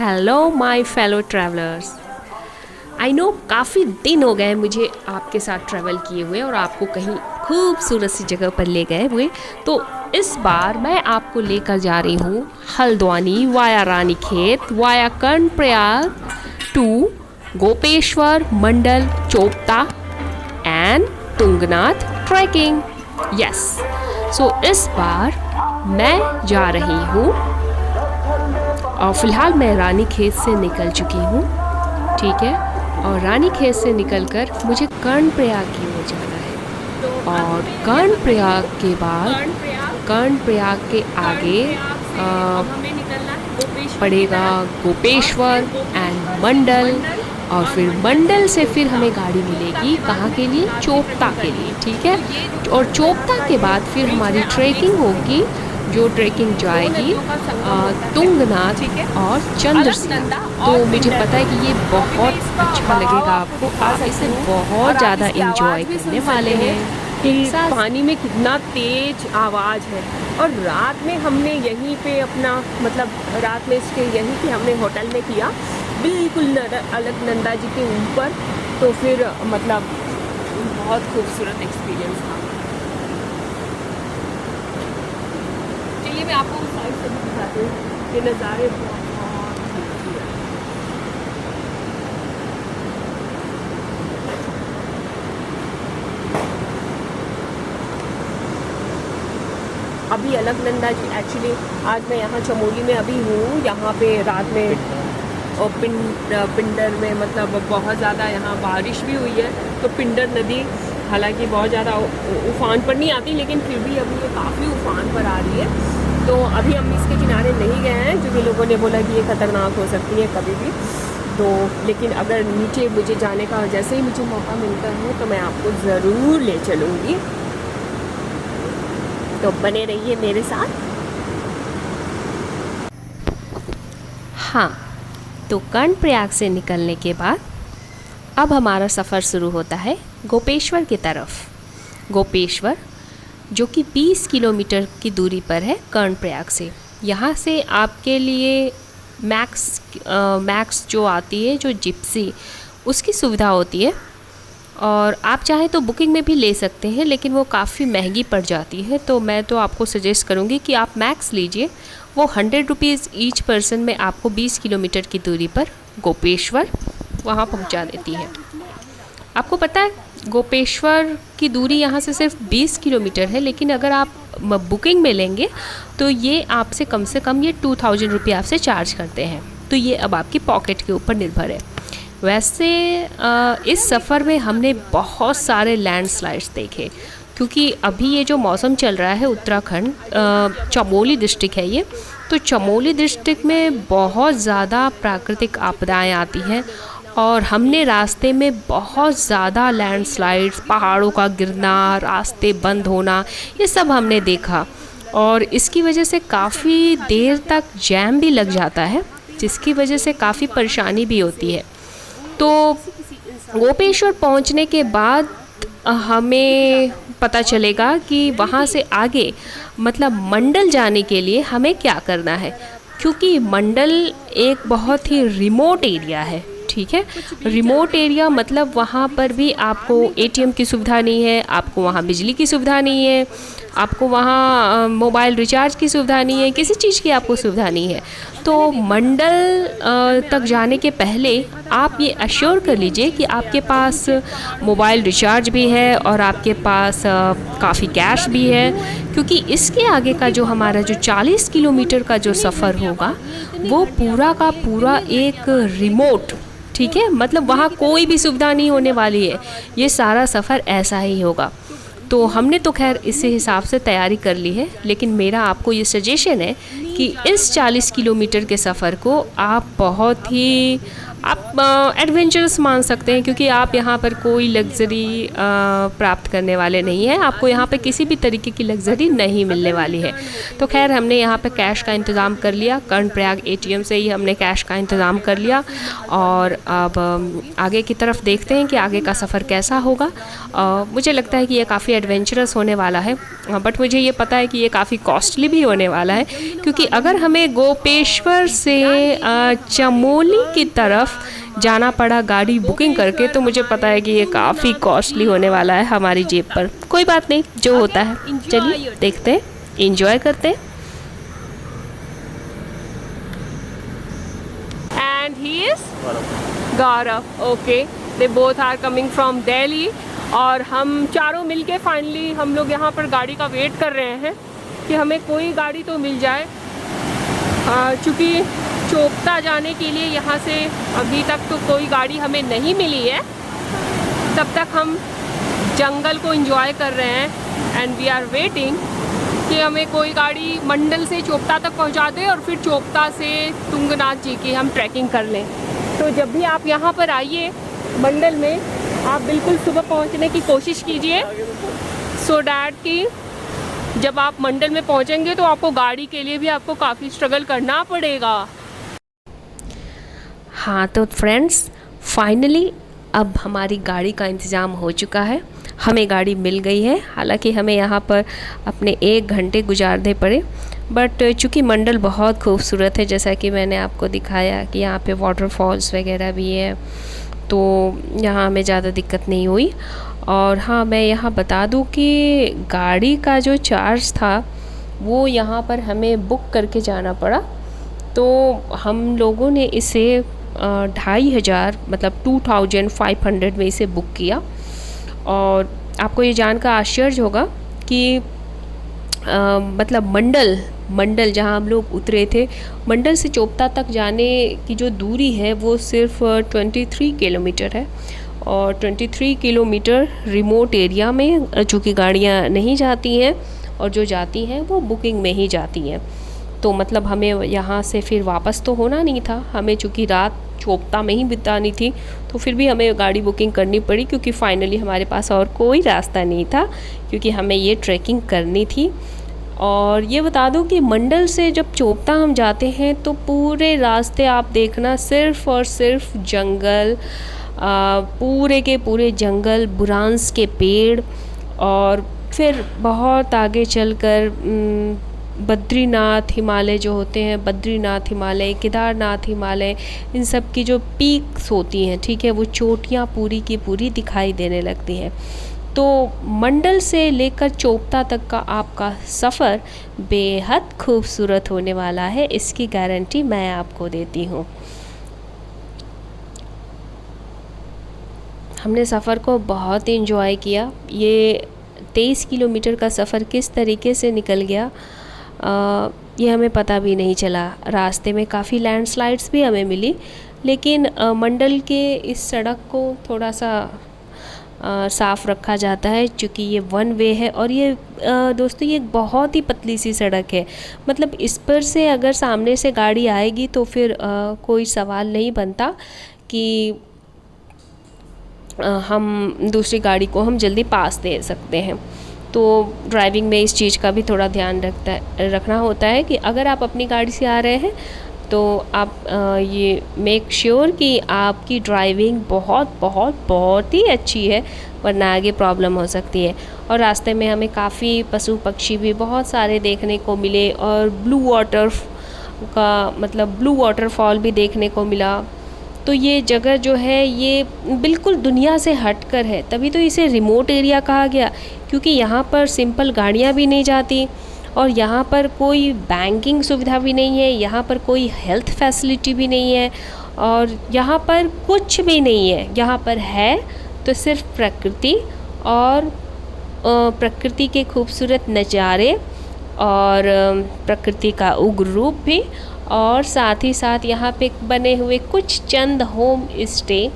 Hello my fellow travellers. I know काफ़ी दिन हो गए मुझे आपके साथ ट्रैवल किए हुए और आपको कहीं खूबसूरत सी जगह पर ले गए हुए। तो इस बार मैं आपको लेकर जा रही हूँ Haldwani via Ranikhet via Karnaprayag to Gopeshwar Mandal Chopta and Tungnath trekking. Yes, so इस बार मैं जा रही हूँ और फ़िलहाल मैं रानीखेत से निकल चुकी हूँ, ठीक है। और रानीखेत से निकलकर मुझे कर्णप्रयाग की ओर जाना है और कर्णप्रयाग के बाद कर्णप्रयाग के आगे पड़ेगा गोपेश्वर एंड मंडल। और फिर मंडल से फिर हमें गाड़ी मिलेगी कहाँ के लिए? चोपता के लिए, ठीक है। और चोपता के बाद फिर हमारी ट्रैकिंग होगी, जो ट्रैकिंग जाएगी तुंगनाथ और चंद्रसेन। तो मुझे पता है कि ये बहुत अच्छा लगेगा आपको, आप इसे बहुत ज़्यादा इंजॉय करने वाले हैं। कि पानी में कितना तेज आवाज़ है। और रात में हमने यहीं पे अपना रात में स्टे यहीं पे हमने होटल में किया, बिल्कुल अलकनंदा जी के ऊपर। तो फिर बहुत खूबसूरत एक्सपीरियंस था। चलिए मैं आपको उस साइड से भी दिखाती हूँ, ये नज़ारे बहुत खूबसूरत। अभी अलकनंदा जी एक्चुअली आज मैं यहाँ चमोली में अभी हूँ। यहाँ पे रात में और पिंडर में बहुत ज़्यादा यहाँ बारिश भी हुई है। तो पिंडर नदी हालांकि बहुत ज़्यादा उफान पर नहीं आती, लेकिन फिर भी अभी ये काफ़ी उफान पर आ रही है। तो अभी हम इसके किनारे नहीं गए हैं क्योंकि लोगों ने बोला कि ये ख़तरनाक हो सकती है कभी भी। तो लेकिन अगर नीचे मुझे जाने का जैसे ही मुझे मौका मिलता है तो मैं आपको ज़रूर ले चलूँगी। तो बने रहिए मेरे साथ। हाँ, तो कर्णप्रयाग से निकलने के बाद अब हमारा सफ़र शुरू होता है गोपेश्वर की तरफ। गोपेश्वर जो कि 20 किलोमीटर की दूरी पर है कर्णप्रयाग से। यहाँ से आपके लिए मैक्स जो आती है, जो जिप्सी, उसकी सुविधा होती है। और आप चाहें तो बुकिंग में भी ले सकते हैं, लेकिन वो काफ़ी महंगी पड़ जाती है। तो मैं तो आपको सजेस्ट करूँगी कि आप मैक्स लीजिए। वो 100 रुपीज़ ईच पर्सन में आपको 20 किलोमीटर की दूरी पर गोपेश्वर वहाँ पहुँचा देती है। आपको पता है गोपेश्वर की दूरी यहाँ से सिर्फ 20 किलोमीटर है, लेकिन अगर आप बुकिंग में लेंगे तो ये आपसे कम ये 2000 रुपये आपसे चार्ज करते हैं। तो ये अब आपकी पॉकेट के ऊपर निर्भर है। वैसे इस सफ़र में हमने बहुत सारे लैंडस्लाइड्स देखे, क्योंकि अभी ये जो मौसम चल रहा है उत्तराखंड, चमोली डिस्ट्रिक्ट है ये। तो चमोली डिस्ट्रिक्ट में बहुत ज़्यादा प्राकृतिक आपदाएं आती हैं और हमने रास्ते में बहुत ज़्यादा लैंडस्लाइड्स, पहाड़ों का गिरना, रास्ते बंद होना, ये सब हमने देखा। और इसकी वजह से काफ़ी देर तक जैम भी लग जाता है, जिसकी वजह से काफ़ी परेशानी भी होती है। तो गोपेश्वर पहुंचने के बाद हमें पता चलेगा कि वहाँ से आगे मंडल जाने के लिए हमें क्या करना है, क्योंकि मंडल एक बहुत ही रिमोट एरिया है, ठीक है। रिमोट एरिया वहाँ पर भी आपको एटीएम की सुविधा नहीं है, आपको वहाँ बिजली की सुविधा नहीं है, आपको वहाँ मोबाइल रिचार्ज की सुविधा नहीं है, किसी चीज़ की आपको सुविधा नहीं है। तो मंडल तक जाने के पहले आप ये अश्योर कर लीजिए कि आपके पास मोबाइल रिचार्ज भी है और आपके पास काफ़ी कैश भी है, क्योंकि इसके आगे का जो हमारा जो 40 किलोमीटर का जो सफ़र होगा वो पूरा का पूरा एक रिमोट, ठीक है। वहाँ कोई भी सुविधा नहीं होने वाली है, ये सारा सफ़र ऐसा ही होगा। तो हमने तो खैर इसी हिसाब से तैयारी कर ली है, लेकिन मेरा आपको ये सजेशन है कि इस 40 किलोमीटर के सफ़र को आप बहुत ही आप एडवेंचरस मान सकते हैं, क्योंकि आप यहाँ पर कोई लग्ज़री प्राप्त करने वाले नहीं हैं। आपको यहाँ पे किसी भी तरीके की लग्ज़री नहीं मिलने वाली है। तो खैर हमने यहाँ पे कैश का इंतज़ाम कर लिया, कर्णप्रयाग एटीएम से ही हमने कैश का इंतज़ाम कर लिया। और अब आगे की तरफ देखते हैं कि आगे का सफ़र कैसा होगा। मुझे लगता है कि ये काफ़ी एडवेंचरस होने वाला है, बट मुझे ये पता है कि ये काफ़ी कॉस्टली भी होने वाला है, क्योंकि अगर हमें गोपेश्वर से चमोली की तरफ जाना पड़ा गाड़ी बुकिंग करके, तो मुझे पता है कि ये काफ़ी कॉस्टली होने वाला है हमारी जेब पर। कोई बात नहीं, जो होता है चलिए देखते हैं, एंजॉय करते हैं। And he is Gaurav, okay, they both are coming from Delhi. और हम चारों मिलके फाइनली हम लोग यहाँ पर गाड़ी का वेट कर रहे हैं कि हमें कोई गाड़ी तो मिल जाए, चूँकि चोपता जाने के लिए यहाँ से अभी तक तो कोई गाड़ी हमें नहीं मिली है। तब तक हम जंगल को एंजॉय कर रहे हैं एंड वी आर वेटिंग कि हमें कोई गाड़ी मंडल से चोपता तक पहुँचा दे और फिर चोपता से तुंगनाथ जी की हम ट्रैकिंग कर लें। तो जब भी आप यहाँ पर आइए मंडल में, आप बिल्कुल सुबह पहुँचने की कोशिश कीजिए, सो डैट कि जब आप मंडल में पहुँचेंगे तो आपको गाड़ी के लिए भी आपको काफ़ी स्ट्रगल करना पड़ेगा। हाँ तो फ्रेंड्स, फाइनली अब हमारी गाड़ी का इंतज़ाम हो चुका है, हमें गाड़ी मिल गई है। हालांकि हमें यहाँ पर अपने 1 घंटे गुजारने पड़े, बट चूँकि मंडल बहुत खूबसूरत है, जैसा कि मैंने आपको दिखाया कि यहाँ पे वाटरफॉल्स वगैरह भी है, तो यहाँ हमें ज़्यादा दिक्कत नहीं हुई। और हाँ, मैं यहाँ बता दूँ कि गाड़ी का जो चार्ज था वो यहाँ पर हमें बुक करके जाना पड़ा, तो हम लोगों ने इसे 2500 मतलब 2500 में इसे बुक किया। और आपको ये जानकर आश्चर्य होगा कि मतलब मंडल जहाँ हम लोग उतरे थे, मंडल से चोपता तक जाने की जो दूरी है वो सिर्फ 23 किलोमीटर है। और 23 किलोमीटर रिमोट एरिया में चूँकि गाड़ियाँ नहीं जाती हैं, और जो जाती हैं वो बुकिंग में ही जाती हैं। तो मतलब हमें यहाँ से फिर वापस तो होना नहीं था, हमें चूँकि रात चोपता में ही बितानी थी, तो फिर भी हमें गाड़ी बुकिंग करनी पड़ी, क्योंकि फाइनली हमारे पास और कोई रास्ता नहीं था, क्योंकि हमें ये ट्रैकिंग करनी थी। और ये बता दूं कि मंडल से जब चोपता हम जाते हैं तो पूरे रास्ते आप देखना सिर्फ़ और सिर्फ जंगल, पूरे के पूरे जंगल, बुरांस के पेड़, और फिर बहुत आगे चलकर बद्रीनाथ हिमालय जो होते हैं, बद्रीनाथ हिमालय, केदारनाथ हिमालय, इन सब की जो पीक्स होती हैं, ठीक है, वो चोटियाँ पूरी की पूरी दिखाई देने लगती हैं। तो मंडल से लेकर चोपता तक का आपका सफ़र बेहद खूबसूरत होने वाला है, इसकी गारंटी मैं आपको देती हूँ। हमने सफ़र को बहुत एंजॉय किया। ये 23 किलोमीटर का सफ़र किस तरीके से निकल गया ये हमें पता भी नहीं चला। रास्ते में काफ़ी लैंडस्लाइड्स भी हमें मिली, लेकिन मंडल के इस सड़क को थोड़ा सा साफ़ रखा जाता है, क्योंकि ये 1 वे है। और ये दोस्तों ये एक बहुत ही पतली सी सड़क है, मतलब इस पर से अगर सामने से गाड़ी आएगी तो फिर कोई सवाल नहीं बनता कि हम दूसरी गाड़ी को हम जल्दी पास दे सकते हैं। तो ड्राइविंग में इस चीज़ का भी थोड़ा ध्यान रखना होता है कि अगर आप अपनी गाड़ी से आ रहे हैं तो आप ये मेक श्योर कि आपकी ड्राइविंग बहुत ही अच्छी है, वरना आगे प्रॉब्लम हो सकती है। और रास्ते में हमें काफ़ी पशु पक्षी भी बहुत सारे देखने को मिले, और ब्लू वाटरफॉल भी देखने को मिला। तो ये जगह जो है ये बिल्कुल दुनिया से हटकर है, तभी तो इसे रिमोट एरिया कहा गया, क्योंकि यहाँ पर सिंपल गाड़ियाँ भी नहीं जाती, और यहाँ पर कोई बैंकिंग सुविधा भी नहीं है, यहाँ पर कोई हेल्थ फैसिलिटी भी नहीं है, और यहाँ पर कुछ भी नहीं है। यहाँ पर है तो सिर्फ प्रकृति, और प्रकृति के खूबसूरत नज़ारे, और प्रकृति का उग्र रूप भी, और साथ ही साथ यहाँ पे बने हुए कुछ चंद होम स्टे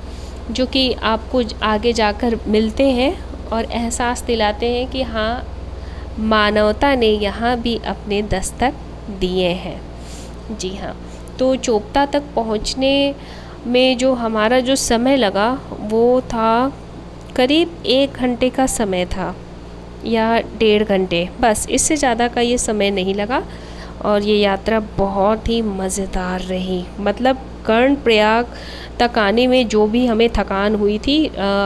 जो कि आपको आगे जाकर मिलते हैं और एहसास दिलाते हैं कि हाँ, मानवता ने यहाँ भी अपने दस्तक दिए हैं। जी हाँ, तो चोपता तक पहुँचने में जो हमारा जो समय लगा वो था करीब 1 घंटे का समय था या 1.5 घंटे, बस इससे ज़्यादा का ये समय नहीं लगा। और ये यात्रा बहुत ही मज़ेदार रही। मतलब कर्णप्रयाग तक आने में जो भी हमें थकान हुई थी,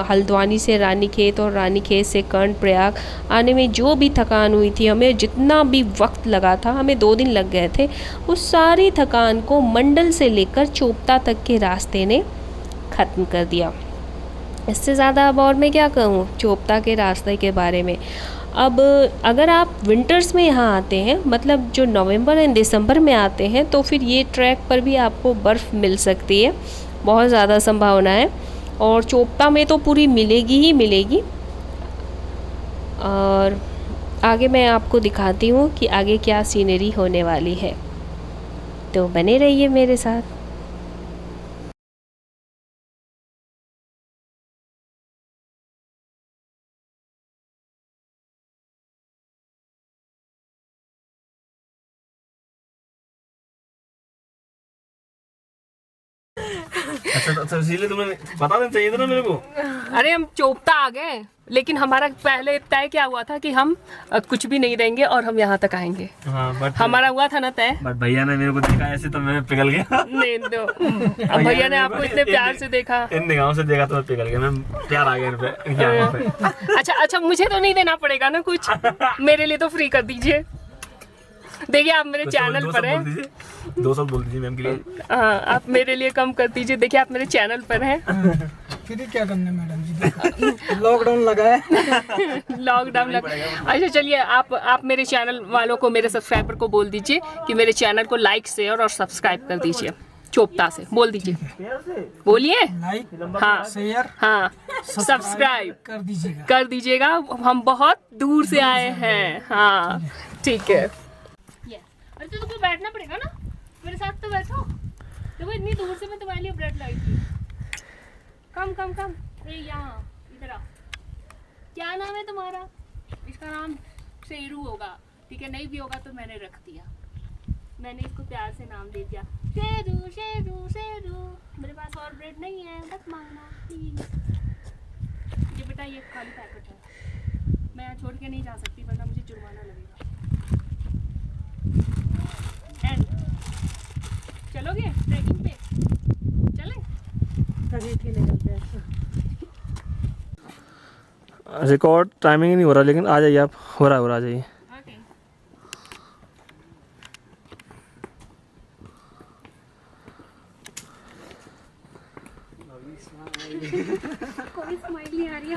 हल्द्वानी से रानीखेत और रानीखेत से कर्णप्रयाग आने में जो भी थकान हुई थी, हमें जितना भी वक्त लगा था, हमें 2 दिन लग गए थे, उस सारी थकान को मंडल से लेकर चोपता तक के रास्ते ने ख़त्म कर दिया। इससे ज़्यादा अब और मैं क्या कहूँ चोपता के रास्ते के बारे में। अब अगर आप विंटर्स में यहाँ आते हैं, मतलब जो नवंबर एंड दिसंबर में आते हैं, तो फिर ये ट्रैक पर भी आपको बर्फ़ मिल सकती है, बहुत ज़्यादा संभावना है। और चोपता में तो पूरी मिलेगी ही मिलेगी। और आगे मैं आपको दिखाती हूँ कि आगे क्या सीनरी होने वाली है, तो बने रहिए मेरे साथ। अच्छा इसीलिए तुम्हें बता देना चाहिए था ना मेरे को। अरे हम चोपता आ गए, लेकिन हमारा पहले तय क्या हुआ था कि हम कुछ भी नहीं देंगे और हम यहाँ तक आएंगे। हाँ, बट हमारा हुआ था ना तय। बट भैया ने मेरे को देखा ऐसे तो मैं पिघल गया। नहीं तो अब भैया ने आपको इतने प्यार से देखा, इन निगाहों से देखा तो मैं पिघल गया। मैं प्यार आ गया इन पे, इनकी आंखों पे। अच्छा मुझे तो नहीं देना पड़ेगा ना कुछ, मेरे लिए तो फ्री कर दीजिए। देखिए आप मेरे चैनल पर हैं, 2 शब्द बोल दीजिए मैम के लिए। हाँ आप मेरे लिए कम कर दीजिए। देखिए आप मेरे चैनल पर हैं। फिर क्या करना मैडम जी, लॉकडाउन लगा है। लॉकडाउन लगा। अच्छा चलिए आप मेरे चैनल वालों को, मेरे सब्सक्राइबर को बोल दीजिए कि मेरे चैनल को लाइक, शेयर और सब्सक्राइब कर दीजिए। चोपता से बोल दीजिए, बोलिए। लाइक, हाँ शेयर, हाँ सब्सक्राइब कर दीजिएगा। हम बहुत दूर से आए हैं। हाँ ठीक है। अरे तो तुमको बैठना पड़ेगा ना, मेरे साथ तो बैठो। देखो इतनी दूर से मैं तुम्हारे लिए ब्रेड लाई थी। कम कम कम, यहाँ इधर आओ। क्या नाम है तुम्हारा? इसका नाम शेरू होगा, ठीक है? नहीं भी होगा तो मैंने रख दिया, मैंने इसको प्यार से नाम दे दिया, शेरू शेरू शेरू। मेरे पास और ब्रेड नहीं है, मत मांगना प्लीज। ये बेटा ये खाली पैकेट है, मैं यहाँ छोड़ के नहीं जा सकती वरना मुझे जुर्माना लगेगा। एंड चलोगे ट्रैकिंग पे? चलें? रिकॉर्ड टाइमिंग नहीं हो रहा, लेकिन आ जाइए आप। हो रहा आ जाइए। कोई स्माइल नहीं आ रही है।